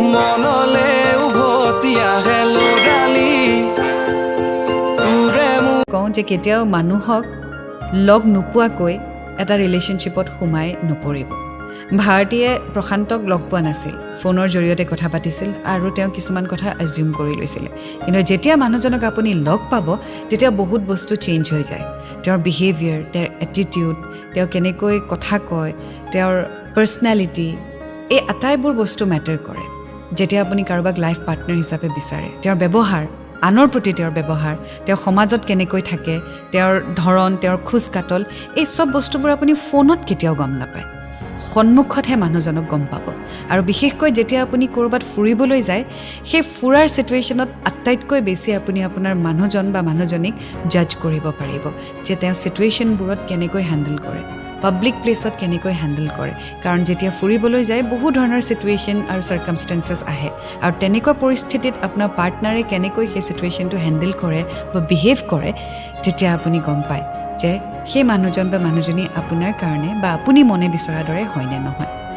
মনলে উভতি আহে লগালি তোৰে কওঁ যে কেতিয়াও মানুহক লগ নোপোৱাকৈ এটা ৰিলেশ্যনশ্বিপত সোমাই নপৰিব ভাৰতীয়ে প্ৰশান্তক লগ পোৱা নাছিল ফোনৰ জৰিয়তে কথা পাতিছিল আৰু তেওঁ কিছুমান কথা এজিউম কৰি লৈছিলে কিন্তু যেতিয়া মানুহজনক আপুনি লগ পাব তেতিয়া বহুত বস্তু চেঞ্জ হৈ যায় তেওঁৰ বিহেভিয়াৰ তেওঁৰ এটিটিউড তেওঁ কেনেকৈ কথা কয় তেওঁৰ পাৰ্চনেলিটি এই আটাইবোৰ বস্তু মেটাৰ কৰে যেতিয়া আপুনি কাৰোবাক লাইফ পাৰ্টনাৰ হিচাপে বিচাৰে তেওঁৰ ব্যৱহাৰ আনৰ প্ৰতি তেওঁৰ ব্যৱহাৰ তেওঁ সমাজত কেনেকৈ থাকে তেওঁৰ ধৰণ তেওঁৰ খোজ কাটল এই চব বস্তুবোৰ আপুনি ফোনত কেতিয়াও গম নাপায় সন্মুখতহে মানুহজনক গম পাব আৰু বিশেষকৈ যেতিয়া আপুনি ক'ৰবাত ফুৰিবলৈ যায় সেই ফুৰাৰ চিটুৱেশ্যনত আটাইতকৈ বেছি আপুনি আপোনাৰ মানুহজন বা মানুহজনীক জাজ কৰিব পাৰিব যে তেওঁ চিটুৱেশ্যনবোৰত কেনেকৈ হেণ্ডেল কৰে পাব্লিক প্লেচত কেনেকৈ হেণ্ডেল কৰে কাৰণ যেতিয়া ফুৰিবলৈ যায় বহু ধৰণৰ চিটুৱেশ্যন আৰু চাৰ্কামষ্টেঞ্চেছ আহে আৰু তেনেকুৱা পৰিস্থিতিত আপোনাৰ পাৰ্টনাৰে কেনেকৈ সেই চিটুৱেশ্যনটো হেণ্ডেল কৰে বা বিহেভ কৰে তেতিয়া আপুনি গম পায় যে সেই মানুহজন বা মানুহজনী আপোনাৰ কাৰণে বা আপুনি মনে বিচৰাৰ দৰে হয়নে নহয়